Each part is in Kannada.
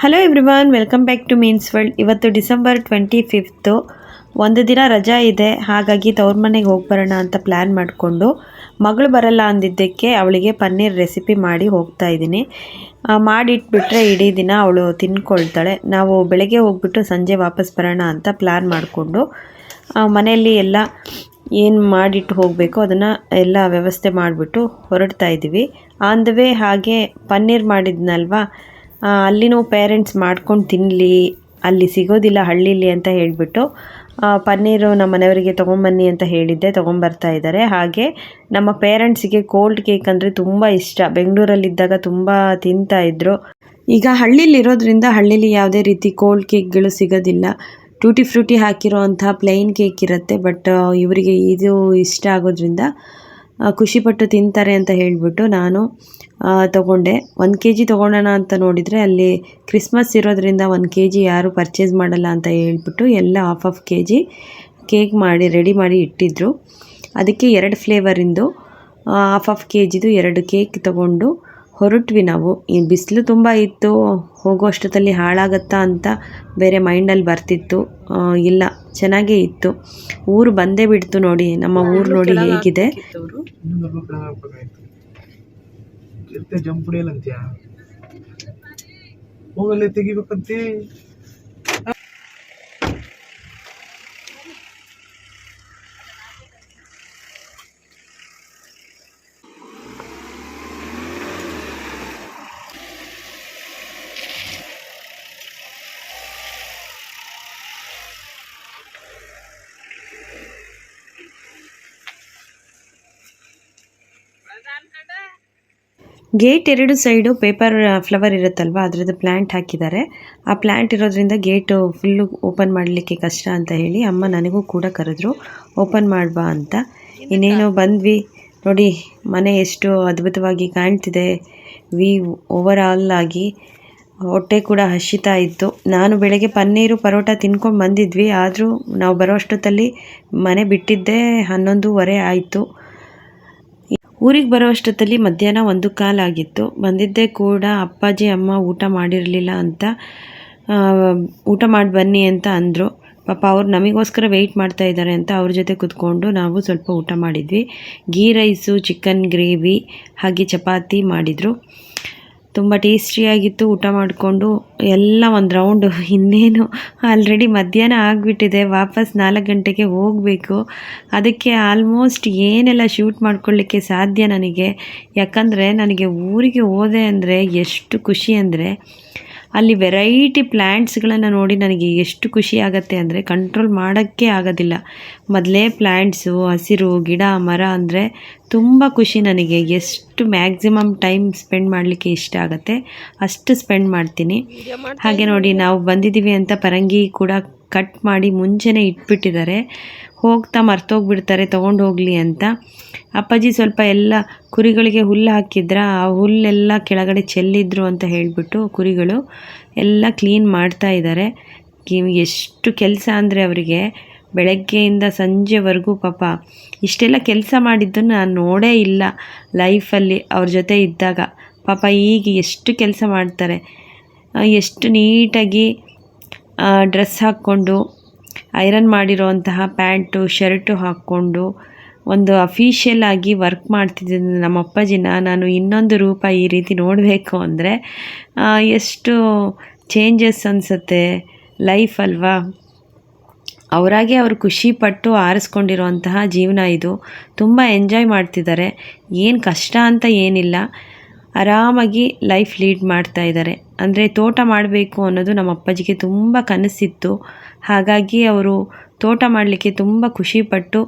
Hello everyone, welcome back to means world. ಇವತ್ತು ಡಿಸೆಂಬರ್ 25 ಒಂದು ದಿನ ರಜಾ ಇದೆ. ಹಾಗಾಗಿ ತವ್ರ ಮನೆಗೆ ಹೋಗಿ ಬರೋಣ ಅಂತ ಪ್ಲ್ಯಾನ್ ಮಾಡಿಕೊಂಡು ಮಗಳು ಬರಲ್ಲ ಅಂದಿದ್ದಕ್ಕೆ ಅವಳಿಗೆ ಪನ್ನೀರ್ ರೆಸಿಪಿ ಮಾಡಿ ಹೋಗ್ತಾ ಇದ್ದೀನಿ. ಮಾಡಿಟ್ಬಿಟ್ರೆ ಇಡೀ ದಿನ ಅವಳು ತಿನ್ಕೊಳ್ತಾಳೆ. ನಾವು ಬೆಳಗ್ಗೆ ಹೋಗ್ಬಿಟ್ಟು ಸಂಜೆ ವಾಪಸ್ ಬರೋಣ ಅಂತ ಪ್ಲ್ಯಾನ್ ಮಾಡಿಕೊಂಡು ಮನೆಯಲ್ಲಿ ಎಲ್ಲ ಏನು ಮಾಡಿಟ್ಟು ಹೋಗಬೇಕು ಅದನ್ನು ಎಲ್ಲ ವ್ಯವಸ್ಥೆ ಮಾಡಿಬಿಟ್ಟು ಹೊರಡ್ತಾ ಇದ್ದೀವಿ. ಆನ್ ದ ವೇ ಹಾಗೆ ಪನ್ನೀರ್ ಮಾಡಿದ್ನಲ್ವಾ, ಅಲ್ಲಿನೂ ಪೇರೆಂಟ್ಸ್ ಮಾಡ್ಕೊಂಡು ತಿನ್ನಲಿ, ಅಲ್ಲಿ ಸಿಗೋದಿಲ್ಲ ಹಳ್ಳೀಲಿ ಅಂತ ಹೇಳಿಬಿಟ್ಟು ಪನ್ನೀರು ನಮ್ಮ ಮನೆಯವರಿಗೆ ತೊಗೊಂಬನ್ನಿ ಅಂತ ಹೇಳಿದ್ದೆ, ತೊಗೊಂಬರ್ತಾ ಇದ್ದಾರೆ. ಹಾಗೆ ನಮ್ಮ ಪೇರೆಂಟ್ಸಿಗೆ ಕೋಲ್ಡ್ ಕೇಕ್ ಅಂದರೆ ತುಂಬ ಇಷ್ಟ. ಬೆಂಗಳೂರಲ್ಲಿದ್ದಾಗ ತುಂಬ ತಿಂತಾಯಿದ್ರು. ಈಗ ಹಳ್ಳೀಲಿ ಇರೋದ್ರಿಂದ ಹಳ್ಳೀಲಿ ಯಾವುದೇ ರೀತಿ ಕೋಲ್ಡ್ ಕೇಕ್ಗಳು ಸಿಗೋದಿಲ್ಲ. ಟೂಟಿ ಫ್ರೂಟಿ ಹಾಕಿರೋ ಅಂಥ ಪ್ಲೈನ್ ಕೇಕ್ ಇರುತ್ತೆ. ಬಟ್ ಇವರಿಗೆ ಇದು ಇಷ್ಟ ಆಗೋದ್ರಿಂದ ಖುಷಿಪಟ್ಟು ತಿಂತಾರೆ ಅಂತ ಹೇಳಿಬಿಟ್ಟು ನಾನು ತೊಗೊಂಡೆ. 1 kg ತೊಗೊಳೋಣ ಅಂತ ನೋಡಿದರೆ ಅಲ್ಲಿ ಕ್ರಿಸ್ಮಸ್ ಇರೋದ್ರಿಂದ 1 kg ಯಾರೂ ಪರ್ಚೇಸ್ ಮಾಡಲ್ಲ ಅಂತ ಹೇಳ್ಬಿಟ್ಟು ಎಲ್ಲ ಹಾಫ್ kg ಕೇಕ್ ಮಾಡಿ ರೆಡಿ ಮಾಡಿ ಇಟ್ಟಿದ್ದರು. ಅದಕ್ಕೆ 2 ಫ್ಲೇವರಿಂದು ಹಾಫ್ kgದು 2 ಕೇಕ್ ತೊಗೊಂಡು ಹೊರಟ್ವಿ ನಾವು. ಈ ಬಿಸಿಲು ತುಂಬ ಇತ್ತು, ಹೋಗೋ ಅಷ್ಟೊತ್ತಲ್ಲಿ ಹಾಳಾಗತ್ತಾ ಅಂತ ಬೇರೆ ಮೈಂಡಲ್ಲಿ ಬರ್ತಿತ್ತು. ಇಲ್ಲ, ಚೆನ್ನಾಗೇ ಇತ್ತು. ಊರು ಬಂದೇ ಬಿಡ್ತು ನೋಡಿ. ನಮ್ಮ ಊರು ನೋಡಿ ಹೇಗಿದೆ. ತೆಗಿಬೇಕಂತೆ. ಗೇಟ್ 2 ಸೈಡು ಪೇಪರ್ ಫ್ಲವರ್ ಇರುತ್ತಲ್ವ, ಅದರದ್ದು ಪ್ಲ್ಯಾಂಟ್ ಹಾಕಿದ್ದಾರೆ. ಆ ಪ್ಲ್ಯಾಂಟ್ ಇರೋದ್ರಿಂದ ಗೇಟು ಫುಲ್ಲು ಓಪನ್ ಮಾಡಲಿಕ್ಕೆ ಕಷ್ಟ ಅಂತ ಹೇಳಿ ಅಮ್ಮ ನನಗೂ ಕೂಡ ಕರೆದ್ರು, ಓಪನ್ ಮಾಡ್ಬಾ ಅಂತ. ಇನ್ನೇನು ಬಂದ್ವಿ ನೋಡಿ. ಮನೆ ಎಷ್ಟು ಅದ್ಭುತವಾಗಿ ಕಾಣ್ತಿದೆ. ಓವರ್ ಆಲ್ ಆಗಿ ಹೊಟ್ಟೆ ಕೂಡ ಹಸಿತಾ ಇತ್ತು. ನಾನು ಬೆಳಗ್ಗೆ ಪನ್ನೀರು ಪರೋಟ ತಿನ್ಕೊಂಡು ಬಂದಿದ್ವಿ. ಆದರೂ ನಾವು ಬರೋ ಅಷ್ಟೊತ್ತಲ್ಲಿ ಮನೆ ಬಿಟ್ಟಿದ್ದೆ 11:15 ಆಯಿತು. ಊರಿಗೆ ಬರೋ ಅಷ್ಟೊತ್ತಲ್ಲಿ ಮಧ್ಯಾಹ್ನ 1:15 ಆಗಿತ್ತು. ಬಂದಿದ್ದೇ ಕೂಡ ಅಪ್ಪಾಜಿ ಅಮ್ಮ ಊಟ ಮಾಡಿರಲಿಲ್ಲ ಅಂತ ಊಟ ಮಾಡಿ ಬನ್ನಿ ಅಂತ ಅಂದರು. ಪಾಪ ಅವ್ರು ನಮಗೋಸ್ಕರ ವೆಯ್ಟ್ ಮಾಡ್ತಾ ಇದ್ದಾರೆ ಅಂತ ಅವ್ರ ಜೊತೆ ಕೂತ್ಕೊಂಡು ನಾವು ಸ್ವಲ್ಪ ಊಟ ಮಾಡಿದ್ವಿ. ಗೀ ರೈಸು, ಚಿಕನ್ ಗ್ರೇವಿ ಹಾಗೆ ಚಪಾತಿ ಮಾಡಿದರು. ತುಂಬ ಟೇಸ್ಟಿಯಾಗಿತ್ತು. ಊಟ ಮಾಡಿಕೊಂಡು ಎಲ್ಲ ಒಂದು ರೌಂಡು. ಇನ್ನೇನು ಆಲ್ರೆಡಿ ಮಧ್ಯಾಹ್ನ ಆಗಿಬಿಟ್ಟಿದೆ, ವಾಪಸ್ 4 ಗಂಟೆಗೆ ಹೋಗಬೇಕು. ಅದಕ್ಕೆ ಆಲ್ಮೋಸ್ಟ್ ಏನೆಲ್ಲ ಶೂಟ್ ಮಾಡ್ಕೊಳ್ಳಿಕ್ಕೆ ಸಾಧ್ಯ ನನಗೆ. ಯಾಕಂದರೆ ನನಗೆ ಊರಿಗೆ ಹೋದೆ ಅಂದರೆ ಎಷ್ಟು ಖುಷಿ ಅಂದರೆ, ಅಲ್ಲಿ ವೆರೈಟಿ ಪ್ಲ್ಯಾಂಟ್ಸ್ಗಳನ್ನು ನೋಡಿ ನನಗೆ ಎಷ್ಟು ಖುಷಿ ಆಗುತ್ತೆ ಅಂದರೆ ಕಂಟ್ರೋಲ್ ಮಾಡೋಕ್ಕೆ ಆಗೋದಿಲ್ಲ. ಮೊದಲೇ ಪ್ಲ್ಯಾಂಟ್ಸು, ಹಸಿರು ಗಿಡ ಮರ ಅಂದರೆ ತುಂಬ ಖುಷಿ ನನಗೆ. ಎಷ್ಟು ಮ್ಯಾಕ್ಸಿಮಮ್ ಟೈಮ್ ಸ್ಪೆಂಡ್ ಮಾಡಲಿಕ್ಕೆ ಇಷ್ಟ ಆಗುತ್ತೆ ಅಷ್ಟು ಸ್ಪೆಂಡ್ ಮಾಡ್ತೀನಿ. ಹಾಗೆ ನೋಡಿ, ನಾವು ಬಂದಿದ್ದೀವಿ ಅಂತ ಪರಂಗಿ ಕೂಡ ಕಟ್ ಮಾಡಿ ಮುಂಚೆನೇ ಇಟ್ಬಿಟ್ಟಿದ್ದಾರೆ. ಹೋಗ್ತಾ ಮರ್ತೋಗ್ಬಿಡ್ತಾರೆ ತೊಗೊಂಡು ಹೋಗಲಿ ಅಂತ. ಅಪ್ಪಾಜಿ ಸ್ವಲ್ಪ ಎಲ್ಲ ಕುರಿಗಳಿಗೆ ಹುಲ್ಲು ಹಾಕಿದ್ರ, ಆ ಹುಲ್ಲೆಲ್ಲ ಕೆಳಗಡೆ ಚೆಲ್ಲಿದ್ರು ಅಂತ ಹೇಳಿಬಿಟ್ಟು ಕುರಿಗಳು ಎಲ್ಲ ಕ್ಲೀನ್ ಮಾಡ್ತಾ ಇದ್ದಾರೆ. ಎಷ್ಟು ಕೆಲಸ ಅಂದರೆ ಅವರಿಗೆ ಬೆಳಗ್ಗೆಯಿಂದ ಸಂಜೆವರೆಗೂ. ಪಾಪ ಇಷ್ಟೆಲ್ಲ ಕೆಲಸ ಮಾಡಿದ್ದನ್ನು ನಾನು ನೋಡೇ ಇಲ್ಲ ಲೈಫಲ್ಲಿ ಅವ್ರ ಜೊತೆ ಇದ್ದಾಗ. ಪಾಪ ಈಗ ಎಷ್ಟು ಕೆಲಸ ಮಾಡ್ತಾರೆ. ಎಷ್ಟು ನೀಟಾಗಿ ಡ್ರೆಸ್ ಹಾಕ್ಕೊಂಡು ಐರನ್ ಮಾಡಿರೋಂತಹ ಪ್ಯಾಂಟು ಶರ್ಟು ಹಾಕ್ಕೊಂಡು ಒಂದು ಅಫಿಷಿಯಲ್ ಆಗಿ ವರ್ಕ್ ಮಾಡ್ತಿದ್ದೀನಿ ನಮ್ಮ ಅಪ್ಪಾಜಿನ. ನಾನು ಇನ್ನೊಂದು ರೂಪ ಈ ರೀತಿ ನೋಡಬೇಕು ಅಂದರೆ ಎಷ್ಟು ಚೇಂಜಸ್ ಅನಿಸುತ್ತೆ ಲೈಫ್ ಅಲ್ವಾ. ಅವರಾಗೆ ಅವರು ಖುಷಿಪಟ್ಟು ಆರಿಸ್ಕೊಂಡಿರೋಂತಹ ಜೀವನ ಇದು. ತುಂಬ ಎಂಜಾಯ್ ಮಾಡ್ತಿದ್ದಾರೆ. ಏನು ಕಷ್ಟ ಅಂತ ಏನಿಲ್ಲ, ಆರಾಮಾಗಿ ಲೈಫ್ ಲೀಡ್ ಮಾಡ್ತಾ ಇದ್ದಾರೆ. ಅಂದರೆ ತೋಟ ಮಾಡಬೇಕು ಅನ್ನೋದು ನಮ್ಮ ಅಪ್ಪಾಜಿಗೆ ತುಂಬ ಕನಸಿತ್ತು. ಹಾಗಾಗಿ ಅವರು ತೋಟ ಮಾಡಲಿಕ್ಕೆ ತುಂಬ ಖುಷಿಪಟ್ಟು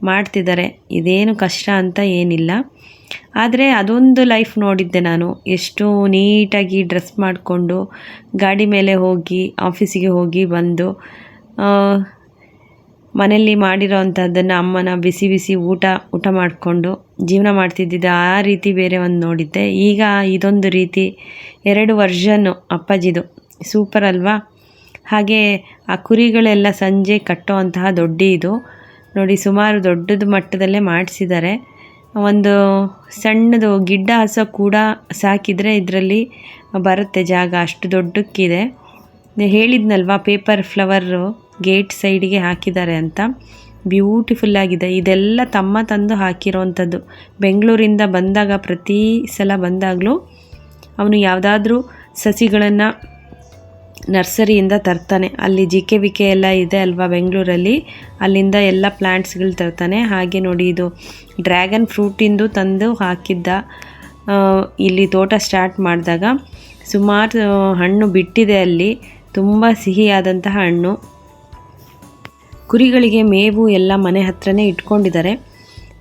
ಮಾಡ್ತಿದ್ದಾರೆ. ಇದೇನು ಕಷ್ಟ ಅಂತ ಏನಿಲ್ಲ. ಆದರೆ ಅದೊಂದು ಲೈಫ್ ನೋಡಿದ್ದೆ ನಾನು. ಎಷ್ಟು ನೀಟಾಗಿ ಡ್ರೆಸ್ ಮಾಡಿಕೊಂಡು ಗಾಡಿ ಮೇಲೆ ಹೋಗಿ ಆಫೀಸಿಗೆ ಹೋಗಿ ಬಂದು ಮನೆಯಲ್ಲಿ ಮಾಡಿರೋ ಅಂಥದ್ದನ್ನು ಅಮ್ಮನ ಬಿಸಿ ಬಿಸಿ ಊಟ ಮಾಡಿಕೊಂಡು ಜೀವನ ಮಾಡ್ತಿದ್ದಿದ್ದು ಆ ರೀತಿ ಬೇರೆ ಒಂದು ನೋಡಿದ್ದೆ. ಈಗ ಇದೊಂದು ರೀತಿ 2 ವರ್ಷನ್ನು ಅಪ್ಪಾಜಿದು. ಸೂಪರ್ ಅಲ್ವಾ. ಹಾಗೆ ಆ ಕುರಿಗಳೆಲ್ಲ ಸಂಜೆ ಕಟ್ಟೋ ಅಂತಹ ದೊಡ್ಡ ಇದು ನೋಡಿ, ಸುಮಾರು ದೊಡ್ಡದು ಮಟ್ಟದಲ್ಲೇ ಮಾಡಿಸಿದ್ದಾರೆ. ಒಂದು ಸಣ್ಣದು ಗಿಡ್ಡ ಹಸ ಕೂಡ ಸಾಕಿದರೆ ಇದರಲ್ಲಿ ಬರುತ್ತೆ ಜಾಗ, ಅಷ್ಟು ದೊಡ್ಡಕ್ಕಿದೆ. ಹೇಳಿದ್ನಲ್ವ ಪೇಪರ್ ಫ್ಲವರು ಗೇಟ್ ಸೈಡಿಗೆ ಹಾಕಿದ್ದಾರೆ ಅಂತ. ಬ್ಯೂಟಿಫುಲ್ಲಾಗಿದೆ. ಇದೆಲ್ಲ ತಮ್ಮ ತಂದು ಹಾಕಿರೋವಂಥದ್ದು. ಬೆಂಗಳೂರಿಂದ ಬಂದಾಗ ಪ್ರತಿ ಸಲ ಬಂದಾಗಲೂ ಅವನು ಯಾವುದಾದ್ರೂ ಸಸಿಗಳನ್ನು ನರ್ಸರಿಯಿಂದ ತರ್ತಾನೆ. ಅಲ್ಲಿ JKVK ಎಲ್ಲ ಇದೆ ಅಲ್ವಾ ಬೆಂಗಳೂರಲ್ಲಿ, ಅಲ್ಲಿಂದ ಎಲ್ಲ ಪ್ಲ್ಯಾಂಟ್ಸ್ಗಳು ತರ್ತಾನೆ. ಹಾಗೆ ನೋಡಿ ಇದು ಡ್ರ್ಯಾಗನ್ ಫ್ರೂಟಿಂದು ತಂದು ಹಾಕಿದ್ದ. ಇಲ್ಲಿ ತೋಟ ಸ್ಟಾರ್ಟ್ ಮಾಡಿದಾಗ ಸುಮಾರು ಹಣ್ಣು ಬಿಟ್ಟಿದೆ ಅಲ್ಲಿ, ತುಂಬ ಸಿಹಿಯಾದಂತಹ ಹಣ್ಣು. ಕುರಿಗಳಿಗೆ ಮೇವು ಎಲ್ಲ ಮನೆ ಹತ್ರನೇ ಇಟ್ಕೊಂಡಿದ್ದಾರೆ.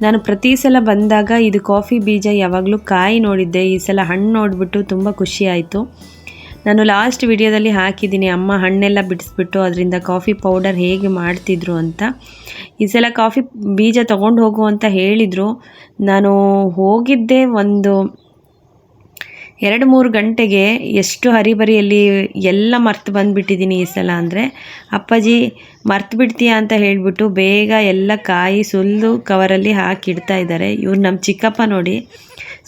ನಾನು ಪ್ರತಿ ಸಲ ಬಂದಾಗ ಇದು ಕಾಫಿ ಬೀಜ ಯಾವಾಗಲೂ ಕಾಯಿ ನೋಡಿದ್ದೆ, ಈ ಸಲ ಹಣ್ಣು ನೋಡಿಬಿಟ್ಟು ತುಂಬ ಖುಷಿ ಆಯಿತು. ನಾನು ಲಾಸ್ಟ್ ವಿಡಿಯೋದಲ್ಲಿ ಹಾಕಿದ್ದೀನಿ ಅಮ್ಮ ಹಣ್ಣೆಲ್ಲ ಬಿಡಿಸ್ಬಿಟ್ಟು ಅದರಿಂದ ಕಾಫಿ ಪೌಡರ್ ಹೇಗೆ ಮಾಡ್ತಿದ್ರು ಅಂತ. ಈ ಸಲ ಕಾಫಿ ಬೀಜ ತೊಗೊಂಡು ಹೋಗು ಅಂತ ಹೇಳಿದರು. ನಾನು ಹೋಗಿದ್ದೆ ಒಂದು 2-3 ಗಂಟೆಗೆ. ಎಷ್ಟು ಹರಿಬರಿಯಲ್ಲಿ ಎಲ್ಲ ಮರ್ತು ಬಂದುಬಿಟ್ಟಿದ್ದೀನಿ ಈ ಸಲ. ಅಂದರೆ ಅಪ್ಪಾಜಿ ಮರ್ತು ಬಿಡ್ತೀಯಾ ಅಂತ ಹೇಳಿಬಿಟ್ಟು ಬೇಗ ಎಲ್ಲ ಕಾಯಿ ಸುಲಿದು ಕವರಲ್ಲಿ ಹಾಕಿಡ್ತಾ ಇದ್ದಾರೆ. ಇವ್ರು ನಮ್ಮ ಚಿಕ್ಕಪ್ಪ ನೋಡಿ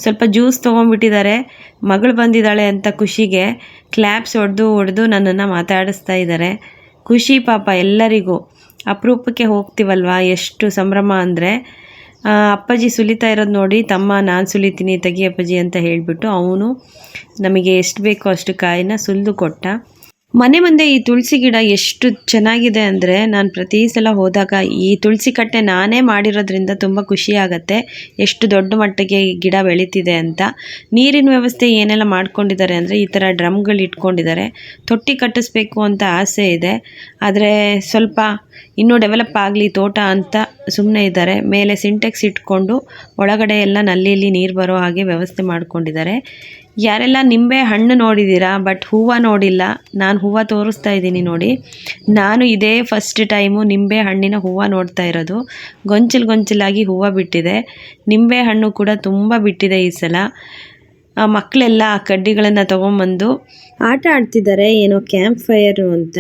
ಸ್ವಲ್ಪ ಜ್ಯೂಸ್ ತೊಗೊಂಡ್ಬಿಟ್ಟಿದ್ದಾರೆ. ಮಗಳು ಬಂದಿದ್ದಾಳೆ ಅಂತ ಖುಷಿಗೆ ಕ್ಲ್ಯಾಪ್ಸ್ ಹೊಡೆದು ನನ್ನನ್ನು ಮಾತಾಡಿಸ್ತಾ ಇದ್ದಾರೆ. ಖುಷಿ ಪಾಪ ಎಲ್ಲರಿಗೂ. ಅಪರೂಪಕ್ಕೆ ಹೋಗ್ತೀವಲ್ವ, ಎಷ್ಟು ಸಂಭ್ರಮ ಅಂದರೆ. ಅಪ್ಪಾಜಿ ಸುಲಿತಾ ಇರೋದು ನೋಡಿ ತಮ್ಮ ನಾನು ಸುಲಿತೀನಿ ತೆಗಿ ಅಪ್ಪಾಜಿ ಅಂತ ಹೇಳಿಬಿಟ್ಟು ಅವನು ನಮಗೆ ಎಷ್ಟು ಬೇಕೋ ಅಷ್ಟು ಕಾಯಿನ ಸುಲಿದು ಕೊಟ್ಟ. ಮನೆ ಮುಂದೆ ಈ ತುಳಸಿ ಗಿಡ ಎಷ್ಟು ಚೆನ್ನಾಗಿದೆ ಅಂದರೆ, ನಾನು ಪ್ರತಿ ಸಲ ಹೋದಾಗ ಈ ತುಳಸಿ ಕಟ್ಟೆ ನಾನೇ ಮಾಡಿರೋದ್ರಿಂದ ತುಂಬ ಖುಷಿಯಾಗತ್ತೆ ಎಷ್ಟು ದೊಡ್ಡ ಮಟ್ಟಿಗೆ ಈ ಗಿಡ ಬೆಳೀತಿದೆ ಅಂತ. ನೀರಿನ ವ್ಯವಸ್ಥೆ ಏನೆಲ್ಲ ಮಾಡ್ಕೊಂಡಿದ್ದಾರೆ ಅಂದರೆ ಈ ಥರ ಡ್ರಮ್ಗಳು ಇಟ್ಕೊಂಡಿದ್ದಾರೆ. ತೊಟ್ಟಿ ಕಟ್ಟಿಸ್ಬೇಕು ಅಂತ ಆಸೆ ಇದೆ, ಆದರೆ ಸ್ವಲ್ಪ ಇನ್ನೂ ಡೆವಲಪ್ ಆಗಲಿ ತೋಟ ಅಂತ ಸುಮ್ಮನೆ ಇದ್ದಾರೆ. ಮೇಲೆ ಸಿಂಟೆಕ್ಸ್ ಇಟ್ಕೊಂಡು ಒಳಗಡೆ ಎಲ್ಲ ನಲ್ಲಿಯಲ್ಲಿ ನೀರು ಬರೋ ಹಾಗೆ ವ್ಯವಸ್ಥೆ ಮಾಡ್ಕೊಂಡಿದ್ದಾರೆ. ಯಾರೆಲ್ಲ ನಿಂಬೆ ಹಣ್ಣು ನೋಡಿದ್ದೀರಾ ಬಟ್ ಹೂವು ನೋಡಿಲ್ಲ, ನಾನು ಹೂವು ತೋರಿಸ್ತಾ ಇದ್ದೀನಿ ನೋಡಿ. ನಾನು ಇದೇ ಫಸ್ಟ್ ಟೈಮು ನಿಂಬೆ ಹಣ್ಣಿನ ಹೂವು ನೋಡ್ತಾ ಇರೋದು. ಗೊಂಚಲಾಗಿ ಹೂವು ಬಿಟ್ಟಿದೆ. ನಿಂಬೆ ಹಣ್ಣು ಕೂಡ ತುಂಬ ಬಿಟ್ಟಿದೆ ಈ ಸಲ. ಮಕ್ಕಳೆಲ್ಲ ಆ ಕಡ್ಡಿಗಳನ್ನು ತೊಗೊಂಬಂದು ಆಟ ಆಡ್ತಿದ್ದಾರೆ, ಏನೋ ಕ್ಯಾಂಪ್ ಫೈರು ಅಂತ.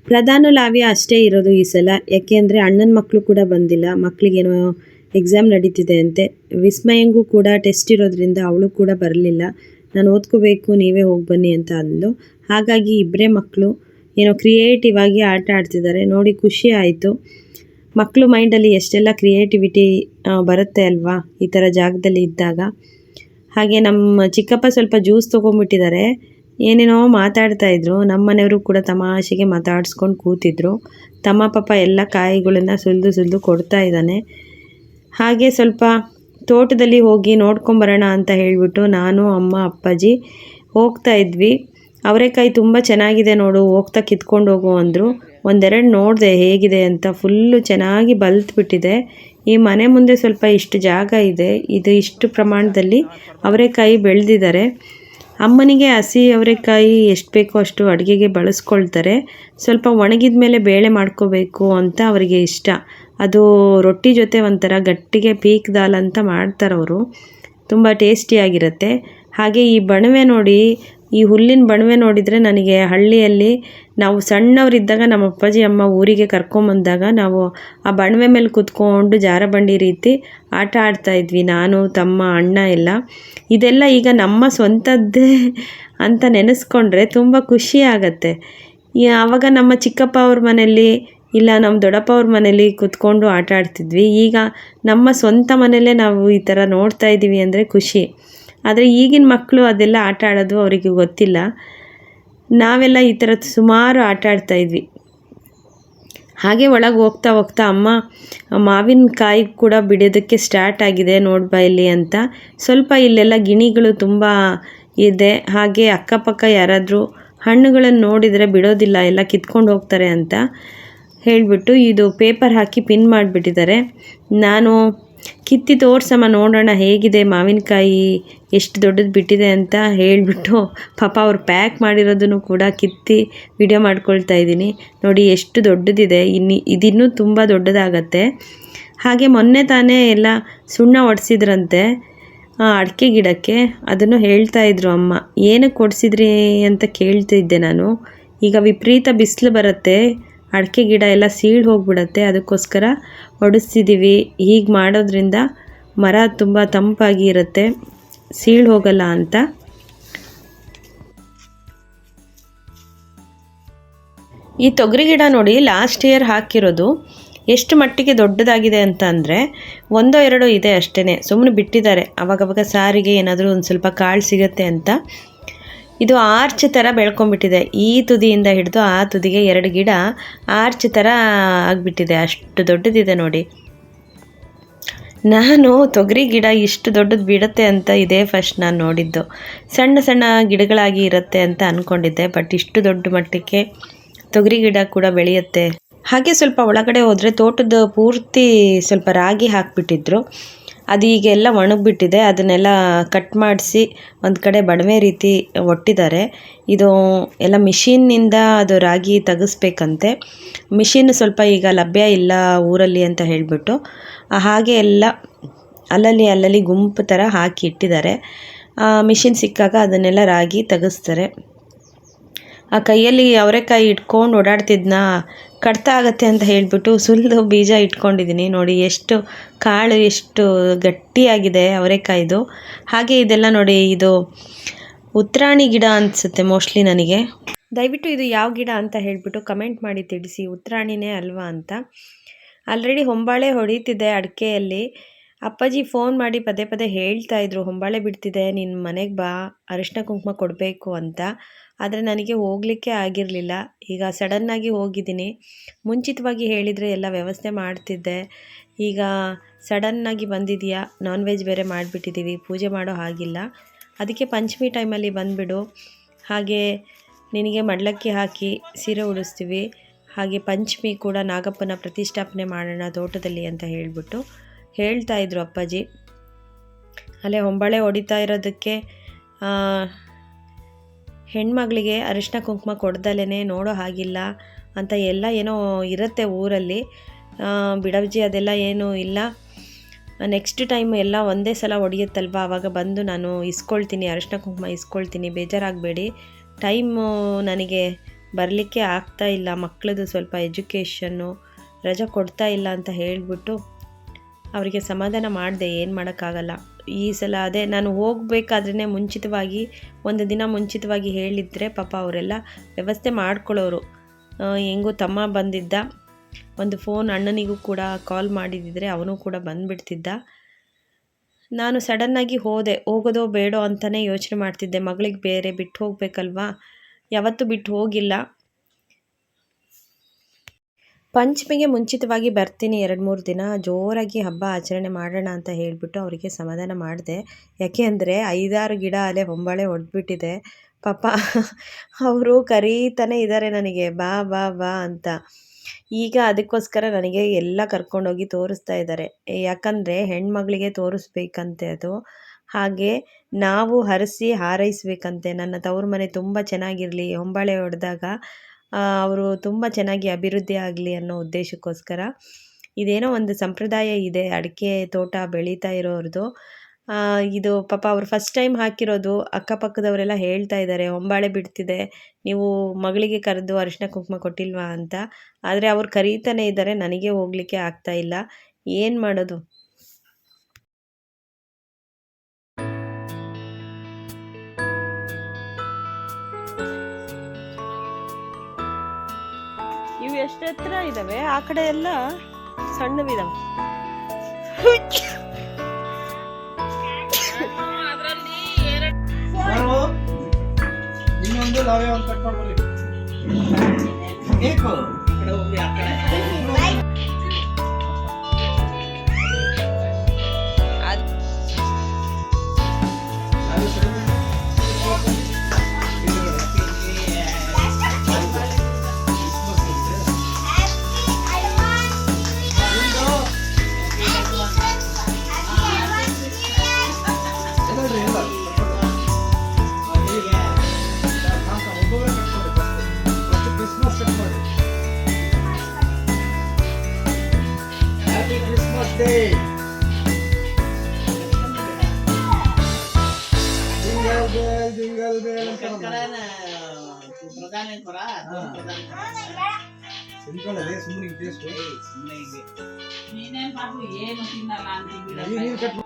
ಪ್ರಧಾನ ಲಾವ್ಯ ಅಷ್ಟೇ ಇರೋದು ಈ ಸಲ, ಯಾಕೆಂದರೆ ಅಣ್ಣನ ಮಕ್ಕಳು ಕೂಡ ಬಂದಿಲ್ಲ. ಮಕ್ಕಳಿಗೇನೋ ಎಕ್ಸಾಮ್ ನಡೀತಿದೆ ಅಂತೆ. ವಿಸ್ಮಯಂಗೂ ಕೂಡ ಟೆಸ್ಟ್ ಇರೋದ್ರಿಂದ ಅವಳು ಕೂಡ ಬರಲಿಲ್ಲ. ನಾನು ಓದ್ಕೋಬೇಕು, ನೀವೇ ಹೋಗಿ ಬನ್ನಿ ಅಂತ ಅಂದ್ಲು. ಹಾಗಾಗಿ ಇಬ್ಬರೇ ಮಕ್ಕಳು ಏನೋ ಕ್ರಿಯೇಟಿವ್ ಆಗಿ ಆಟ ಆಡ್ತಿದ್ದಾರೆ ನೋಡಿ. ಖುಷಿ ಆಯಿತು. ಮಕ್ಕಳು ಮೈಂಡಲ್ಲಿ ಎಷ್ಟೆಲ್ಲ ಕ್ರಿಯೇಟಿವಿಟಿ ಬರುತ್ತೆ ಅಲ್ವಾ ಈ ಥರ ಜಾಗದಲ್ಲಿ ಇದ್ದಾಗ. ಹಾಗೆ ನಮ್ಮ ಚಿಕ್ಕಪ್ಪ ಸ್ವಲ್ಪ ಜ್ಯೂಸ್ ತೊಗೊಂಡ್ಬಿಟ್ಟಿದ್ದಾರೆ, ಏನೇನೋ ಮಾತಾಡ್ತಾಯಿದ್ರು. ನಮ್ಮ ಮನೆಯವರು ಕೂಡ ತಮಾಷೆಗೆ ಮಾತಾಡಿಸ್ಕೊಂಡು ಕೂತಿದ್ರು. ತಮ್ಮ ಪಾಪ ಎಲ್ಲ ಕಾಯಿಗಳನ್ನು ಸುಲಿದು ಕೊಡ್ತಾ ಇದ್ದಾನೆ. ಹಾಗೆ ಸ್ವಲ್ಪ ತೋಟದಲ್ಲಿ ಹೋಗಿ ನೋಡ್ಕೊಂಬರೋಣ ಅಂತ ಹೇಳಿಬಿಟ್ಟು ನಾನು ಅಮ್ಮ ಅಪ್ಪಾಜಿ ಹೋಗ್ತಾ ಇದ್ವಿ. ಅವರೆಕಾಯಿ ತುಂಬ ಚೆನ್ನಾಗಿದೆ ನೋಡು, ಹೋಗ್ತಾ ಕಿತ್ಕೊಂಡು ಹೋಗು ಅಂದರು. ಒಂದೆರಡು ನೋಡಿದೆ ಹೇಗಿದೆ ಅಂತ. ಫುಲ್ಲು ಚೆನ್ನಾಗಿ ಬಲ್ತ್ಬಿಟ್ಟಿದೆ. ಈ ಮನೆ ಮುಂದೆ ಸ್ವಲ್ಪ ಇಷ್ಟು ಜಾಗ ಇದೆ, ಇದು ಇಷ್ಟು ಪ್ರಮಾಣದಲ್ಲಿ ಅವರೆಕಾಯಿ ಬೆಳೆದಿದ್ದಾರೆ. ಅಮ್ಮನಿಗೆ ಹಸಿ ಅವರೆಕಾಯಿ ಎಷ್ಟು ಬೇಕೋ ಅಷ್ಟು ಅಡುಗೆಗೆ ಬಳಸ್ಕೊಳ್ತಾರೆ. ಸ್ವಲ್ಪ ಒಣಗಿದ ಮೇಲೆ ಬೇಳೆ ಮಾಡ್ಕೋಬೇಕು ಅಂತ ಅವರಿಗೆ ಇಷ್ಟ. ಅದು ರೊಟ್ಟಿ ಜೊತೆ ಒಂಥರ ಗಟ್ಟಿಗೆ ಪೀಕ್ ದಾಲ್ ಅಂತ ಮಾಡ್ತಾರವರು, ತುಂಬ ಟೇಸ್ಟಿಯಾಗಿರುತ್ತೆ. ಹಾಗೆ ಈ ಬಣವೆ ನೋಡಿ, ಈ ಹುಲ್ಲಿನ ಬಣವೆ ನೋಡಿದರೆ ನನಗೆ ಹಳ್ಳಿಯಲ್ಲಿ ನಾವು ಸಣ್ಣವರಿದ್ದಾಗ ನಮ್ಮ ಅಪ್ಪಾಜಿ ಅಮ್ಮ ಊರಿಗೆ ಕರ್ಕೊಂಬಂದಾಗ ನಾವು ಆ ಬಣವೆ ಮೇಲೆ ಕೂತ್ಕೊಂಡು ಜಾರಬಂಡಿ ರೀತಿ ಆಟ ಆಡ್ತಾಯಿದ್ವಿ, ನಾನು ತಮ್ಮ ಅಣ್ಣ ಎಲ್ಲ. ಇದೆಲ್ಲ ಈಗ ನಮ್ಮ ಸ್ವಂತದ್ದೇ ಅಂತ ನೆನೆಸ್ಕೊಂಡ್ರೆ ತುಂಬ ಖುಷಿ ಆಗತ್ತೆ. ಆವಾಗ ನಮ್ಮ ಚಿಕ್ಕಪ್ಪ ಅವ್ರ ಮನೆಯಲ್ಲಿ ಇಲ್ಲ ನಮ್ಮ ದೊಡ್ಡಪ್ಪ ಅವ್ರ ಮನೇಲಿ ಕೂತ್ಕೊಂಡು ಆಟ ಆಡ್ತಿದ್ವಿ. ಈಗ ನಮ್ಮ ಸ್ವಂತ ಮನೆಯಲ್ಲೇ ನಾವು ಈ ಥರ ನೋಡ್ತಾ ಇದ್ದೀವಿ ಅಂದರೆ ಖುಷಿ. ಆದರೆ ಈಗಿನ ಮಕ್ಕಳು ಅದೆಲ್ಲ ಆಟ ಆಡೋದು ಅವರಿಗೆ ಗೊತ್ತಿಲ್ಲ. ನಾವೆಲ್ಲ ಈ ಥರ ಸುಮಾರು ಆಟ ಆಡ್ತಾಯಿದ್ವಿ. ಹಾಗೆ ಒಳಗೆ ಹೋಗ್ತಾ ಅಮ್ಮ ಮಾವಿನಕಾಯಿ ಕೂಡ ಬಿಡೋದಕ್ಕೆ ಸ್ಟಾರ್ಟ್ ಆಗಿದೆ ನೋಡ್ಬಾ ಇಲ್ಲಿ ಅಂತ. ಸ್ವಲ್ಪ ಇಲ್ಲೆಲ್ಲ ಗಿಣಿಗಳು ತುಂಬ ಇದೆ. ಹಾಗೆ ಅಕ್ಕಪಕ್ಕ ಯಾರಾದರೂ ಹಣ್ಣುಗಳನ್ನು ನೋಡಿದರೆ ಬಿಡೋದಿಲ್ಲ, ಎಲ್ಲ ಕಿತ್ಕೊಂಡು ಹೋಗ್ತಾರೆ ಅಂತ ಹೇಳಿಬಿಟ್ಟು ಇದು ಪೇಪರ್ ಹಾಕಿ ಪಿನ್ ಮಾಡಿಬಿಟ್ಟಿದ್ದಾರೆ. ನಾನು ಕಿತ್ತಿ ತೋರ್ಸಮ್ಮ ನೋಡೋಣ ಹೇಗಿದೆ ಮಾವಿನಕಾಯಿ ಎಷ್ಟು ದೊಡ್ಡದು ಬಿಟ್ಟಿದೆ ಅಂತ ಹೇಳಿಬಿಟ್ಟು ಪಾಪ ಅವ್ರು ಪ್ಯಾಕ್ ಮಾಡಿರೋದನ್ನು ಕೂಡ ಕಿತ್ತಿ ವಿಡಿಯೋ ಮಾಡ್ಕೊಳ್ತಾ ಇದ್ದೀನಿ ನೋಡಿ. ಎಷ್ಟು ದೊಡ್ಡದಿದೆ, ಇದಿನ್ನೂ ತುಂಬ ದೊಡ್ಡದಾಗತ್ತೆ. ಹಾಗೆ ಮೊನ್ನೆ ತಾನೇ ಎಲ್ಲ ಸುಣ್ಣ ಒಡಿಸಿದ್ರಂತೆ ಅಡಿಕೆ ಗಿಡಕ್ಕೆ, ಅದನ್ನು ಹೇಳ್ತಾ ಇದ್ರು ಅಮ್ಮ. ಏನಕ್ಕೆ ಒಡಿಸಿದ್ರಿ ಅಂತ ಕೇಳ್ತಿದ್ದೆ ನಾನು. ಈಗ ವಿಪರೀತ ಬಿಸಿಲು ಬರುತ್ತೆ, ಅಡಿಕೆ ಗಿಡ ಎಲ್ಲ ಸೀಳು ಹೋಗಿಬಿಡತ್ತೆ, ಅದಕ್ಕೋಸ್ಕರ ಒಡಿಸ್ತಿದ್ದೀವಿ. ಹೀಗೆ ಮಾಡೋದ್ರಿಂದ ಮರ ತುಂಬ ತಂಪಾಗಿ ಇರುತ್ತೆ, ಸೀಳು ಹೋಗಲ್ಲ ಅಂತ. ಈ ತೊಗರಿ ಗಿಡ ನೋಡಿ ಲಾಸ್ಟ್ ಇಯರ್ ಹಾಕಿರೋದು. ಎಷ್ಟು ಮಟ್ಟಿಗೆ ದೊಡ್ಡದಾಗಿದೆ ಅಂತ ಅಂದರೆ 1-2 ಇದೆ ಅಷ್ಟೇ, ಸುಮ್ಮನೆ ಬಿಟ್ಟಿದ್ದಾರೆ. ಅವಾಗವಾಗ ಸಾರಿಗೆ ಏನಾದರೂ ಒಂದು ಸ್ವಲ್ಪ ಕಾಳು ಸಿಗುತ್ತೆ ಅಂತ. ಇದು ಆರ್ಚ್ ಥರ ಬೆಳ್ಕೊಂಡ್ಬಿಟ್ಟಿದೆ. ಈ ತುದಿಯಿಂದ ಹಿಡಿದು ಆ ತುದಿಗೆ 2 ಗಿಡ ಆರ್ಚ್ ಥರ ಆಗಿಬಿಟ್ಟಿದೆ, ಅಷ್ಟು ದೊಡ್ಡದಿದೆ ನೋಡಿ. ನಾನು ತೊಗರಿ ಗಿಡ ಇಷ್ಟು ದೊಡ್ಡದು ಬಿಡುತ್ತೆ ಅಂತ ಇದೇ ಫಸ್ಟ್ ನಾನು ನೋಡಿದ್ದು. ಸಣ್ಣ ಸಣ್ಣ ಗಿಡಗಳಾಗಿ ಇರುತ್ತೆ ಅಂತ ಅಂದ್ಕೊಂಡಿದ್ದೆ, ಬಟ್ ಇಷ್ಟು ದೊಡ್ಡ ಮಟ್ಟಕ್ಕೆ ತೊಗರಿ ಗಿಡ ಕೂಡ ಬೆಳೆಯುತ್ತೆ. ಹಾಗೆ ಸ್ವಲ್ಪ ಒಳಗಡೆ ಹೋದರೆ ತೋಟದ ಪೂರ್ತಿ ಸ್ವಲ್ಪ ರಾಗಿ ಹಾಕಿಬಿಟ್ಟಿದ್ರು. ಅದು ಈಗೆಲ್ಲ ಒಣಗಿಬಿಟ್ಟಿದೆ. ಅದನ್ನೆಲ್ಲ ಕಟ್ ಮಾಡಿಸಿ ಒಂದು ಕಡೆ ಬಣವೆ ರೀತಿ ಒಟ್ಟಿದ್ದಾರೆ. ಇದು ಎಲ್ಲ ಮಿಷಿನ್ನಿಂದ ಅದು ರಾಗಿ ತೆಗೆಸ್ಬೇಕಂತೆ. ಮಿಷಿನ್ ಸ್ವಲ್ಪ ಈಗ ಲಭ್ಯ ಇಲ್ಲ ಊರಲ್ಲಿ ಅಂತ ಹೇಳಿಬಿಟ್ಟು ಹಾಗೆ ಎಲ್ಲ ಅಲ್ಲಲ್ಲಿ ಗುಂಪು ಥರ ಹಾಕಿ ಇಟ್ಟಿದ್ದಾರೆ. ಮಿಷಿನ್ ಸಿಕ್ಕಾಗ ಅದನ್ನೆಲ್ಲ ರಾಗಿ ತೆಗೆಸ್ತಾರೆ. ಆ ಕೈಯಲ್ಲಿ ಅವರೆಕಾಯಿ ಇಟ್ಕೊಂಡು ಓಡಾಡ್ತಿದ್ನ, ಕಡ್ತ ಆಗುತ್ತೆ ಅಂತ ಹೇಳಿಬಿಟ್ಟು ಸುಲಿದು ಬೀಜ ಇಟ್ಕೊಂಡಿದ್ದೀನಿ. ನೋಡಿ ಎಷ್ಟು ಕಾಳು ಎಷ್ಟು ಗಟ್ಟಿಯಾಗಿದೆ ಅವರೆಕಾಯ್ದು. ಹಾಗೆ ಇದೆಲ್ಲ ನೋಡಿ, ಇದು ಉತ್ರಾಣಿ ಗಿಡ ಅನಿಸುತ್ತೆ ಮೋಸ್ಟ್ಲಿ ನನಗೆ. ದಯವಿಟ್ಟು ಇದು ಯಾವ ಗಿಡ ಅಂತ ಹೇಳಿಬಿಟ್ಟು ಕಮೆಂಟ್ ಮಾಡಿ ತಿಳಿಸಿ, ಉತ್ರಾಣಿನೇ ಅಲ್ವಾ ಅಂತ. ಆಲ್ರೆಡಿ ಹೊಂಬಾಳೆ ಹೊಡಿತಿದೆ ಅಡಿಕೆಯಲ್ಲಿ. ಅಪ್ಪಾಜಿ ಫೋನ್ ಮಾಡಿ ಪದೇ ಪದೇ ಹೇಳ್ತಾಯಿದ್ರು, ಹೊಂಬಾಳೆ ಬಿಡ್ತಿದೆ, ನಿನ್ನ ಮನೆಗೆ ಬಾ, ಅರಿಶಿನ ಕುಂಕುಮ ಕೊಡಬೇಕು ಅಂತ. ಆದರೆ ನನಗೆ ಹೋಗಲಿಕ್ಕೆ ಆಗಿರಲಿಲ್ಲ. ಈಗ ಸಡನ್ನಾಗಿ ಹೋಗಿದ್ದೀನಿ. ಮುಂಚಿತವಾಗಿ ಹೇಳಿದರೆ ಎಲ್ಲ ವ್ಯವಸ್ಥೆ ಮಾಡ್ತಿದ್ದೆ. ಈಗ ಸಡನ್ನಾಗಿ ಬಂದಿದೆಯಾ, ನಾನ್ ವೆಜ್ ಬೇರೆ ಮಾಡಿಬಿಟ್ಟಿದ್ದೀವಿ, ಪೂಜೆ ಮಾಡೋ ಹಾಗಿಲ್ಲ. ಅದಕ್ಕೆ ಪಂಚಮಿ ಟೈಮಲ್ಲಿ ಬಂದುಬಿಡು, ಹಾಗೆ ನಿನಗೆ ಮಡ್ಲಕ್ಕಿ ಹಾಕಿ ಸೀರೆ ಉಡಿಸ್ತೀವಿ, ಹಾಗೆ ಪಂಚಮಿ ಕೂಡ ನಾಗಪ್ಪನ ಪ್ರತಿಷ್ಠಾಪನೆ ಮಾಡೋಣ ತೋಟದಲ್ಲಿ ಅಂತ ಹೇಳಿಬಿಟ್ಟು ಹೇಳ್ತಾಯಿದ್ರು ಅಪ್ಪಾಜಿ. ಅಲ್ಲೇ ಹೊಂಬಾಳೆ ಹೊಡಿತಾ ಇರೋದಕ್ಕೆ ಹೆಣ್ಮಗಳಿಗೆ ಅರಿಶಿನ ಕುಂಕುಮ ಕೊಡ್ದಲೇ ನೋಡೋ ಹಾಗಿಲ್ಲ ಅಂತ ಎಲ್ಲ ಏನೋ ಇರುತ್ತೆ ಊರಲ್ಲಿ. ಬಿಡವ್ಜಿ ಅದೆಲ್ಲ ಏನೂ ಇಲ್ಲ. ನೆಕ್ಸ್ಟ್ ಟೈಮ್ ಎಲ್ಲ ಒಂದೇ ಸಲ ಹೊಡಿಯುತ್ತಲ್ವ, ಆವಾಗ ಬಂದು ನಾನು ಇಸ್ಕೊಳ್ತೀನಿ, ಅರಿಶಿನ ಕುಂಕುಮ ಇಸ್ಕೊಳ್ತೀನಿ, ಬೇಜಾರಾಗಬೇಡಿ. ಟೈಮು ನನಗೆ ಬರಲಿಕ್ಕೆ ಆಗ್ತಾ ಇಲ್ಲ, ಮಕ್ಕಳದು ಸ್ವಲ್ಪ ಎಜುಕೇಷನ್ನು, ರಜೆ ಕೊಡ್ತಾ ಇಲ್ಲ ಅಂತ ಹೇಳಿಬಿಟ್ಟು ಅವರಿಗೆ ಸಮಾಧಾನ ಮಾಡಿದೆ. ಏನು ಮಾಡೋಕ್ಕಾಗಲ್ಲ ಈ ಸಲ. ಅದೇ ನಾನು ಹೋಗಬೇಕಾದ್ರೇ ಮುಂಚಿತವಾಗಿ ಒಂದು ದಿನ ಮುಂಚಿತವಾಗಿ ಹೇಳಿದರೆ ಪಾಪ ಅವರೆಲ್ಲ ವ್ಯವಸ್ಥೆ ಮಾಡ್ಕೊಳ್ಳೋರು. ಹೆಂಗೂ ತಮ್ಮ ಬಂದಿದ್ದ, ಒಂದು ಫೋನ್ ಅಣ್ಣನಿಗೂ ಕೂಡ ಕಾಲ್ ಮಾಡಿದ್ದಿದ್ರೆ ಅವನು ಕೂಡ ಬಂದುಬಿಡ್ತಿದ್ದ. ನಾನು ಸಡನ್ನಾಗಿ ಹೋಗೋದೋ ಬೇಡೋ ಅಂತಲೇ ಯೋಚನೆ ಮಾಡ್ತಿದ್ದೆ. ಮಗಳಿಗೆ ಬೇರೆ ಬಿಟ್ಟು ಹೋಗಬೇಕಲ್ವಾ, ಯಾವತ್ತೂ ಬಿಟ್ಟು ಹೋಗಿಲ್ಲ. ಪಂಚಮಿಗೆ ಮುಂಚಿತವಾಗಿ ಬರ್ತೀನಿ, 2-3 ದಿನ ಜೋರಾಗಿ ಹಬ್ಬ ಆಚರಣೆ ಮಾಡೋಣ ಅಂತ ಹೇಳಿಬಿಟ್ಟು ಅವರಿಗೆ ಸಮಾಧಾನ ಮಾಡಿದೆ. ಯಾಕೆ ಅಂದರೆ 5-6 ಗಿಡ ಅಲ್ಲೇ ಹೊಂಬಾಳೆ ಹೊಡೆದ್ಬಿಟ್ಟಿದೆ. ಪಾಪ ಅವರು ಕರೀತಾನೆ ಇದ್ದಾರೆ ನನಗೆ, ಬಾ ಬಾ ಬಾ ಅಂತ. ಈಗ ಅದಕ್ಕೋಸ್ಕರ ನನಗೆ ಎಲ್ಲ ಕರ್ಕೊಂಡೋಗಿ ತೋರಿಸ್ತಾ ಇದ್ದಾರೆ. ಯಾಕಂದರೆ ಹೆಣ್ಮಗಳಿಗೆ ತೋರಿಸ್ಬೇಕಂತೆ ಅದು. ಹಾಗೆ ನಾವು ಹರಸಿ ಹಾರೈಸ್ಬೇಕಂತೆ, ನನ್ನ ತವ್ರ ಮನೆ ತುಂಬ ಚೆನ್ನಾಗಿರಲಿ, ಹೊಂಬಾಳೆ ಹೊಡೆದಾಗ ಅವರು ತುಂಬ ಚೆನ್ನಾಗಿ ಅಭಿವೃದ್ಧಿ ಆಗಲಿ ಅನ್ನೋ ಉದ್ದೇಶಕ್ಕೋಸ್ಕರ ಇದೇನೋ ಒಂದು ಸಂಪ್ರದಾಯ ಇದೆ ಅಡಿಕೆ ತೋಟ ಬೆಳೀತಾ ಇರೋರದು. ಇದು ಪಾಪ ಅವರು ಫಸ್ಟ್ ಟೈಮ್ ಹಾಕಿರೋದು. ಅಕ್ಕಪಕ್ಕದವರೆಲ್ಲ ಹೇಳ್ತಾ ಇದ್ದಾರೆ, ಹೊಂಬಾಳೆ ಬಿಡ್ತಿದೆ, ನೀವು ಮಗಳಿಗೆ ಕರೆದು ಅರಿಶಿನ ಕುಂಕುಮ ಕೊಟ್ಟಿಲ್ವಾ ಅಂತ. ಆದರೆ ಅವ್ರು ಕರೀತಾನೆ ಇದ್ದಾರೆ, ನನಗೆ ಹೋಗಲಿಕ್ಕೆ ಆಗ್ತಾ ಇಲ್ಲ, ಏನು ಮಾಡೋದು. ಇವು ಎಷ್ಟು ಎತ್ತರ ಇದ್ದಾವೆ, ಆ ಕಡೆ ಎಲ್ಲ ಸಣ್ಣವಿದಾವೆ. ಇನ್ನೊಂದು ನಾವೇ ಒಂದು ಕಟ್ ಮಾಡ್ಕೊಳ್ಳಿ. ಸಿಂಪಲ್ ಅದೇ, ಸುಮ್ಮನೆ ಟೇಸ್ಟ್. ನೀರು ಕಟ್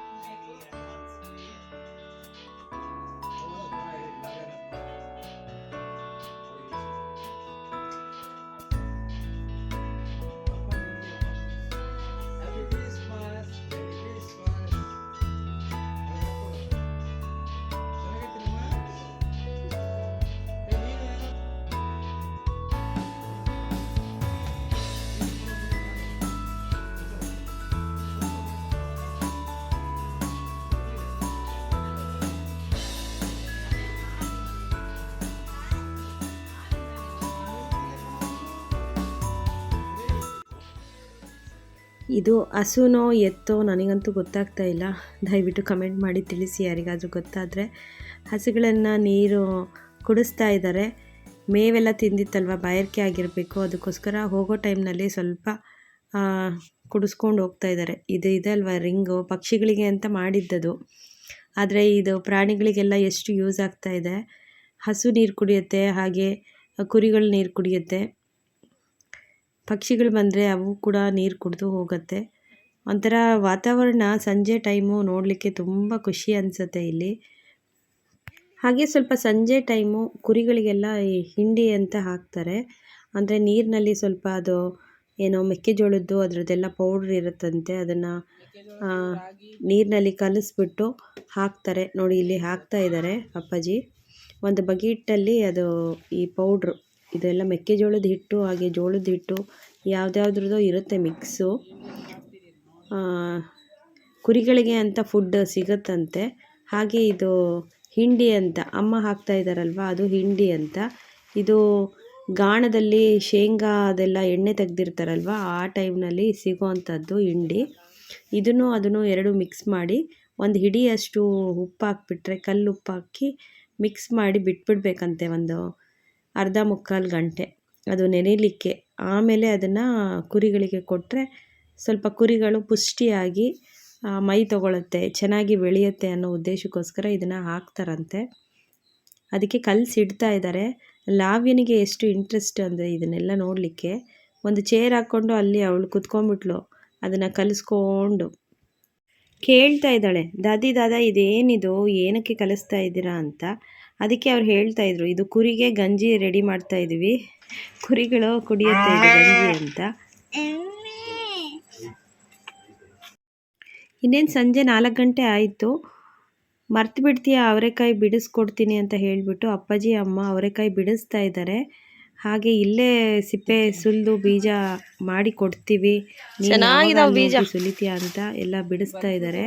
ಇದು ಹಸುನೋ ಎತ್ತೋ ನನಗಂತೂ ಗೊತ್ತಾಗ್ತಾ ಇಲ್ಲ. ದಯವಿಟ್ಟು ಕಮೆಂಟ್ ಮಾಡಿ ತಿಳಿಸಿ ಯಾರಿಗಾದರೂ ಗೊತ್ತಾದರೆ. ಹಸುಗಳನ್ನು ನೀರು ಕುಡಿಸ್ತಾ ಇದ್ದಾರೆ. ಮೇವೆಲ್ಲ ತಿಂದಿತ್ತಲ್ವ, ಬಾಯಾರಿಕೆ ಆಗಿರಬೇಕು, ಅದಕ್ಕೋಸ್ಕರ ಹೋಗೋ ಟೈಮ್ನಲ್ಲಿ ಸ್ವಲ್ಪ ಕುಡಿಸ್ಕೊಂಡು ಹೋಗ್ತಾ ಇದ್ದಾರೆ. ಇದು ಇದಲ್ವ ರಿಂಗು, ಪಕ್ಷಿಗಳಿಗೆ ಅಂತ ಮಾಡಿದ್ದದು. ಆದರೆ ಇದು ಪ್ರಾಣಿಗಳಿಗೆಲ್ಲ ಎಷ್ಟು ಯೂಸ್ ಆಗ್ತಾ ಇದೆ. ಹಸು ನೀರು ಕುಡಿಯುತ್ತೆ, ಹಾಗೆ ಕುರಿಗಳು ನೀರು ಕುಡಿಯುತ್ತೆ. ಪಕ್ಷಿಗಳು ಬಂದರೆ ಅವು ಕೂಡ ನೀರು ಕುಡಿದು ಹೋಗುತ್ತೆ. ಒಂಥರ ವಾತಾವರಣ ಸಂಜೆ ಟೈಮು ನೋಡಲಿಕ್ಕೆ ತುಂಬ ಖುಷಿ ಅನಿಸುತ್ತೆ ಇಲ್ಲಿ. ಹಾಗೆ ಸ್ವಲ್ಪ ಸಂಜೆ ಟೈಮು ಕುರಿಗಳಿಗೆಲ್ಲ ಈ ಹಿಂಡಿ ಅಂತ ಹಾಕ್ತಾರೆ. ಅಂದರೆ ನೀರಿನಲ್ಲಿ ಸ್ವಲ್ಪ ಅದು ಏನೋ ಮೆಕ್ಕೆಜೋಳದ್ದು ಅದರದ್ದೆಲ್ಲ ಪೌಡ್ರ್ ಇರುತ್ತಂತೆ, ಅದನ್ನು ನೀರಿನಲ್ಲಿ ಕಲಿಸ್ಬಿಟ್ಟು ಹಾಕ್ತಾರೆ. ನೋಡಿ ಇಲ್ಲಿ ಹಾಕ್ತಾ ಇದ್ದಾರೆ ಅಪ್ಪಾಜಿ. ಒಂದು ಬಕೆಟಲ್ಲಿ ಅದು ಈ ಪೌಡ್ರು, ಇದೆಲ್ಲ ಮೆಕ್ಕೆಜೋಳದ ಹಿಟ್ಟು ಹಾಗೆ ಜೋಳದ ಹಿಟ್ಟು ಯಾವುದ್ಯಾವ್ದ್ರದ್ದು ಇರುತ್ತೆ ಮಿಕ್ಸು. ಕುರಿಗಳಿಗೆ ಅಂತ ಫುಡ್ ಸಿಗುತ್ತಂತೆ. ಹಾಗೆ ಇದು ಹಿಂಡಿ ಅಂತ ಅಮ್ಮ ಹಾಕ್ತಾ ಇದ್ದಾರಲ್ವ, ಅದು ಹಿಂಡಿ ಅಂತ. ಇದು ಗಾಣದಲ್ಲಿ ಶೇಂಗಾ ಅದೆಲ್ಲ ಎಣ್ಣೆ ತೆಗೆದಿರ್ತಾರಲ್ವ, ಆ ಟೈಮ್ನಲ್ಲಿ ಸಿಗೋವಂಥದ್ದು ಹಿಂಡಿ. ಅದನ್ನು ಎರಡು ಮಿಕ್ಸ್ ಮಾಡಿ ಒಂದು ಹಿಡಿಯಷ್ಟು ಉಪ್ಪು ಹಾಕ್ಬಿಟ್ರೆ, ಕಲ್ಲು ಉಪ್ಪು ಹಾಕಿ ಮಿಕ್ಸ್ ಮಾಡಿ ಬಿಟ್ಬಿಡ್ಬೇಕಂತೆ ಒಂದು ಅರ್ಧ ಮುಕ್ಕಾಲು ಗಂಟೆ ಅದು ನೆನೆಯಲಿಕ್ಕೆ. ಆಮೇಲೆ ಅದನ್ನು ಕುರಿಗಳಿಗೆ ಕೊಟ್ಟರೆ ಸ್ವಲ್ಪ ಕುರಿಗಳು ಪುಷ್ಟಿಯಾಗಿ ಮೈ ತಗೊಳುತ್ತೆ, ಚೆನ್ನಾಗಿ ಬೆಳೆಯುತ್ತೆ ಅನ್ನೋ ಉದ್ದೇಶಕ್ಕೋಸ್ಕರ ಇದನ್ನು ಹಾಕ್ತಾರಂತೆ. ಅದಕ್ಕೆ ಕಲಸಿಡ್ತಾ ಇದ್ದಾರೆ. ಲಾವ್ಯನಿಗೆ ಎಷ್ಟು ಇಂಟ್ರೆಸ್ಟ್ ಅಂದರೆ ಇದನ್ನೆಲ್ಲ ನೋಡಲಿಕ್ಕೆ. ಒಂದು ಚೇರ್ ಹಾಕ್ಕೊಂಡು ಅಲ್ಲಿ ಅವಳು ಕುತ್ಕೊಂಡ್ಬಿಟ್ಲು, ಅದನ್ನು ಕಲಿಸ್ಕೊಂಡು ಕೇಳ್ತಾ ಇದ್ದಾಳೆ, ದಾದಿ ದಾದಾ ಇದೇನಿದು, ಏನಕ್ಕೆ ಕಲಿಸ್ತಾ ಇದ್ದೀರಾ ಅಂತ. ಅದಕ್ಕೆ ಅವ್ರು ಹೇಳ್ತಾಯಿದ್ರು, ಇದು ಕುರಿಗೆ ಗಂಜಿ ರೆಡಿ ಮಾಡ್ತಾ ಇದ್ವಿ, ಕುರಿಗಳು ಕುಡಿಯುತ್ತೆ ಇದು ಗಂಜಿ ಅಂತ. ಇನ್ನೇನು ಸಂಜೆ 4 ಗಂಟೆ ಆಯಿತು. ಮರ್ತು ಬಿಡ್ತೀಯ, ಅವರೆಕಾಯಿ ಬಿಡಿಸ್ಕೊಡ್ತೀನಿ ಅಂತ ಹೇಳಿಬಿಟ್ಟು ಅಪ್ಪಾಜಿ ಅಮ್ಮ ಅವರೆಕಾಯಿ ಬಿಡಿಸ್ತಾ ಇದ್ದಾರೆ. ಹಾಗೆ ಇಲ್ಲೇ ಸಿಪ್ಪೆ ಸುಲಿದು ಬೀಜ ಮಾಡಿ ಕೊಡ್ತೀವಿ, ಬೀಜ ಸುಲಿತೀಯ ಅಂತ ಎಲ್ಲ ಬಿಡಿಸ್ತಾ ಇದ್ದಾರೆ.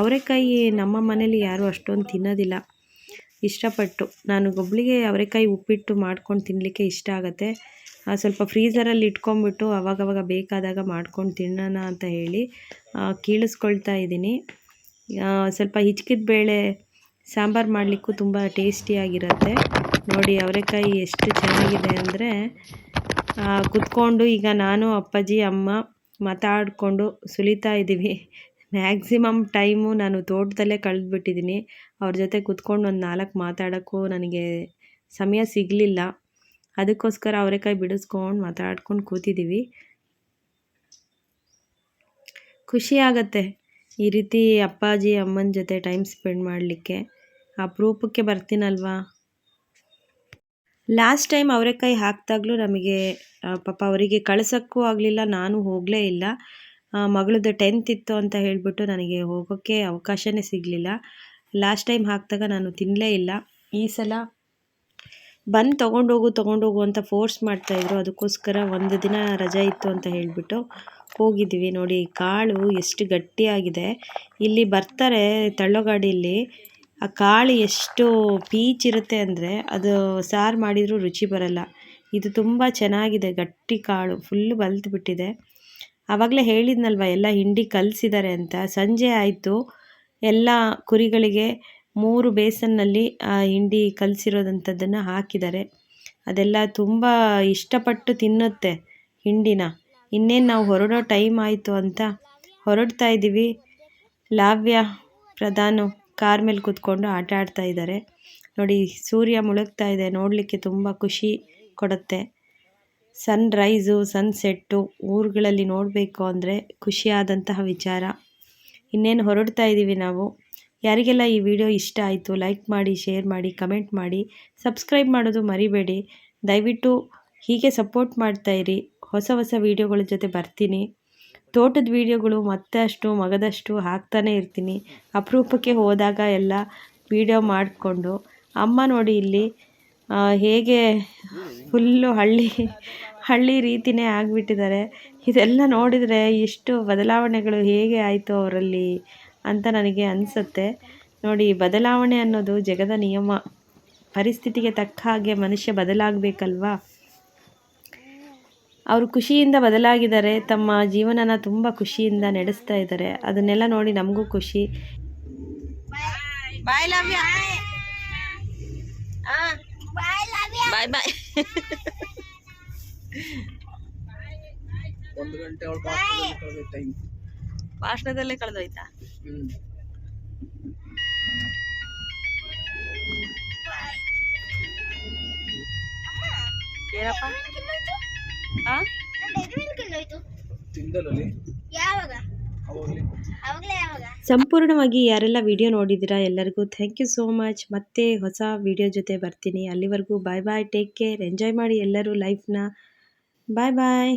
ಅವರೆಕಾಯಿ ನಮ್ಮ ಮನೇಲಿ ಯಾರೂ ಅಷ್ಟೊಂದು ತಿನ್ನೋದಿಲ್ಲ ಇಷ್ಟಪಟ್ಟು. ನಾನು ಒಬ್ಬಳಿಗೆ ಅವರೆಕಾಯಿ ಉಪ್ಪಿಟ್ಟು ಮಾಡ್ಕೊಂಡು ತಿನ್ನಲಿಕ್ಕೆ ಇಷ್ಟ ಆಗುತ್ತೆ. ಸ್ವಲ್ಪ ಫ್ರೀಝರಲ್ಲಿ ಇಟ್ಕೊಂಡ್ಬಿಟ್ಟು ಅವಾಗವಾಗ ಬೇಕಾದಾಗ ಮಾಡ್ಕೊಂಡು ತಿನ್ನೋಣ ಅಂತ ಹೇಳಿ ಕೀಳಿಸ್ಕೊಳ್ತಾ ಇದ್ದೀನಿ. ಸ್ವಲ್ಪ ಹಿಚ್ಕಿದ ಬೇಳೆ ಸಾಂಬಾರು ಮಾಡಲಿಕ್ಕೂ ತುಂಬ ಟೇಸ್ಟಿಯಾಗಿರುತ್ತೆ. ನೋಡಿ ಅವರೆಕಾಯಿ ಎಷ್ಟು ಚೆನ್ನಾಗಿದೆ ಅಂದರೆ, ಕುತ್ಕೊಂಡು ಈಗ ನಾನು ಅಪ್ಪಾಜಿ ಅಮ್ಮ ಮಾತಾಡಿಕೊಂಡು ಸುಲಿತಾ ಇದ್ದೀವಿ. ಮ್ಯಾಕ್ಸಿಮಮ್ ಟೈಮು ನಾನು ತೋಟದಲ್ಲೇ ಕಳೆದ್ಬಿಟ್ಟಿದ್ದೀನಿ. ಅವ್ರ ಜೊತೆ ಕುತ್ಕೊಂಡು ಒಂದು 4 ಮಾತಾಡೋಕ್ಕೂ ನನಗೆ ಸಮಯ ಸಿಗಲಿಲ್ಲ. ಅದಕ್ಕೋಸ್ಕರ ಅವರೆಕಾಯಿ ಬಿಡಿಸ್ಕೊಂಡು ಮಾತಾಡ್ಕೊಂಡು ಕೂತಿದ್ದೀವಿ. ಖುಷಿ ಆಗುತ್ತೆ ಈ ರೀತಿ ಅಪ್ಪಾಜಿ ಅಮ್ಮನ ಜೊತೆ ಟೈಮ್ ಸ್ಪೆಂಡ್ ಮಾಡಲಿಕ್ಕೆ. ಅಪರೂಪಕ್ಕೆ ಬರ್ತೀನಲ್ವಾ. ಲಾಸ್ಟ್ ಟೈಮ್ ಅವರೆಕಾಯಿ ಹಾಕಿದಾಗಲೂ ನಮಗೆ ಪಾಪ ಅವರಿಗೆ ಕಳ್ಸೋಕ್ಕೂ ಆಗಲಿಲ್ಲ, ನಾನು ಹೋಗಲೇ ಇಲ್ಲ. ಮಗಳದ್ದು 10th ಇತ್ತು ಅಂತ ಹೇಳಿಬಿಟ್ಟು ನನಗೆ ಹೋಗೋಕ್ಕೆ ಅವಕಾಶವೇ ಸಿಗಲಿಲ್ಲ. ಲಾಸ್ಟ್ ಟೈಮ್ ಹಾಕಿದಾಗ ನಾನು ತಿನ್ನಲೇ ಇಲ್ಲ. ಈ ಸಲ ಬಂದು ತೊಗೊಂಡೋಗು ಅಂತ ಫೋರ್ಸ್ ಮಾಡ್ತಾಯಿದ್ರು. ಅದಕ್ಕೋಸ್ಕರ ಒಂದು ದಿನ ರಜೆ ಇತ್ತು ಅಂತ ಹೇಳಿಬಿಟ್ಟು ಹೋಗಿದ್ವಿ. ನೋಡಿ ಕಾಳು ಎಷ್ಟು ಗಟ್ಟಿಯಾಗಿದೆ. ಇಲ್ಲಿ ಬರ್ತಾರೆ ತಳ್ಳೋ ಗಾಡಿಯಲ್ಲಿ, ಆ ಕಾಳು ಎಷ್ಟು ಪೀಚಿರುತ್ತೆ ಅಂದರೆ ಅದು ಸಾರು ಮಾಡಿದರೂ ರುಚಿ ಬರಲ್ಲ. ಇದು ತುಂಬ ಚೆನ್ನಾಗಿದೆ, ಗಟ್ಟಿ ಕಾಳು, ಫುಲ್ಲು ಬಲ್ತು ಬಿಟ್ಟಿದೆ. ಆವಾಗಲೇ ಹೇಳಿದ್ನಲ್ವ ಎಲ್ಲ ಹಿಂಡಿ ಕಲಸಿದ್ದಾರೆ ಅಂತ. ಸಂಜೆ ಆಯಿತು, ಎಲ್ಲ ಕುರಿಗಳಿಗೆ 3 ಬೇಸನ್ನಲ್ಲಿ ಆ ಹಿಂಡಿ ಕಲಸಿರೋದಂಥದ್ದನ್ನು ಹಾಕಿದ್ದಾರೆ. ಅದೆಲ್ಲ ತುಂಬ ಇಷ್ಟಪಟ್ಟು ತಿನ್ನುತ್ತೆ ಹಿಂಡಿನ. ಇನ್ನೇನು ನಾವು ಹೊರಡೋ ಟೈಮ್ ಆಯಿತು ಅಂತ ಹೊರಡ್ತಾ ಇದ್ದೀವಿ. ಲಾವ್ಯ ಪ್ರಧಾನು ಕಾರ್ ಮೇಲೆ ಕೂತ್ಕೊಂಡು ಆಟ ಆಡ್ತಾ ಇದ್ದಾರೆ. ನೋಡಿ ಸೂರ್ಯ ಮುಳುಗ್ತಾ ಇದೆ, ನೋಡಲಿಕ್ಕೆ ತುಂಬ ಖುಷಿ ಕೊಡುತ್ತೆ. ಸನ್ರೈಸು ಸನ್ಸೆಟ್ಟು ಊರುಗಳಲ್ಲಿ ನೋಡಬೇಕು ಅಂದರೆ ಖುಷಿಯಾದಂತಹ ವಿಚಾರ. ಇನ್ನೇನು ಹೊರಡ್ತಾ ಇದ್ದೀವಿ ನಾವು. ಯಾರಿಗೆಲ್ಲ ಈ ವಿಡಿಯೋ ಇಷ್ಟ ಆಯಿತು ಲೈಕ್ ಮಾಡಿ, ಶೇರ್ ಮಾಡಿ, ಕಮೆಂಟ್ ಮಾಡಿ, ಸಬ್ಸ್ಕ್ರೈಬ್ ಮಾಡೋದು ಮರಿಬೇಡಿ. ದಯವಿಟ್ಟು ಹೀಗೆ ಸಪೋರ್ಟ್ ಮಾಡ್ತಾಯಿರಿ. ಹೊಸ ಹೊಸ ವೀಡಿಯೋಗಳ ಜೊತೆ ಬರ್ತೀನಿ. ತೋಟದ ವೀಡಿಯೋಗಳು ಮತ್ತಷ್ಟು ಮಗದಷ್ಟು ಹಾಕ್ತಾನೇ ಇರ್ತೀನಿ. ಅಪರೂಪಕ್ಕೆ ಹೋದಾಗ ಎಲ್ಲ ವೀಡಿಯೋ ಮಾಡಿಕೊಂಡು. ಅಮ್ಮ ನೋಡಿ ಇಲ್ಲಿ ಹೇಗೆ ಫುಲ್ಲು ಹಳ್ಳಿ ರೀತಿಯೇ ಆಗಿಬಿಟ್ಟಿದ್ದಾರೆ. ಇದೆಲ್ಲ ನೋಡಿದರೆ ಎಷ್ಟು ಬದಲಾವಣೆಗಳು ಹೇಗೆ ಆಯಿತು ಅವರಲ್ಲಿ ಅಂತ ನನಗೆ ಅನಿಸುತ್ತೆ. ನೋಡಿ, ಬದಲಾವಣೆ ಅನ್ನೋದು ಜಗದ ನಿಯಮ. ಪರಿಸ್ಥಿತಿಗೆ ತಕ್ಕ ಹಾಗೆ ಮನುಷ್ಯ ಬದಲಾಗಬೇಕಲ್ವಾ. ಅವರು ಖುಷಿಯಿಂದ ಬದಲಾಗಿದ್ದಾರೆ. ತಮ್ಮ ಜೀವನನ ತುಂಬ ಖುಷಿಯಿಂದ ನಡೆಸ್ತಾ ಇದ್ದಾರೆ. ಅದನ್ನೆಲ್ಲ ನೋಡಿ ನಮಗೂ ಖುಷಿ. Bye love you. ಬಾಯ್ ಬಾಯ್. 1 ಗಂಟೆ ಅವಳ ಟೈಮ್ ಭಾಷಣದಲ್ಲೇ ಕಳೆದೋಯ್ತಾ? ಏನಪ್ಪ? ತಿಂದಲಲ್ಲಿ ಸಂಪೂರ್ಣವಾಗಿ ಯಾರೆಲ್ಲ ವಿಡಿಯೋ ನೋಡಿದ್ದೀರಾ ಎಲ್ಲರಿಗೂ ಥ್ಯಾಂಕ್ ಯು ಸೋ ಮಚ್. ಮತ್ತೆ ಹೊಸ ವಿಡಿಯೋ ಜೊತೆ ಬರ್ತೀನಿ. ಅಲ್ಲಿವರೆಗೂ ಬಾಯ್ ಬಾಯ್, ಟೇಕ್ ಕೇರ್, ಎಂಜಾಯ್ ಮಾಡಿ ಎಲ್ಲರೂ ಲೈಫ್ನ. ಬಾಯ್ ಬಾಯ್.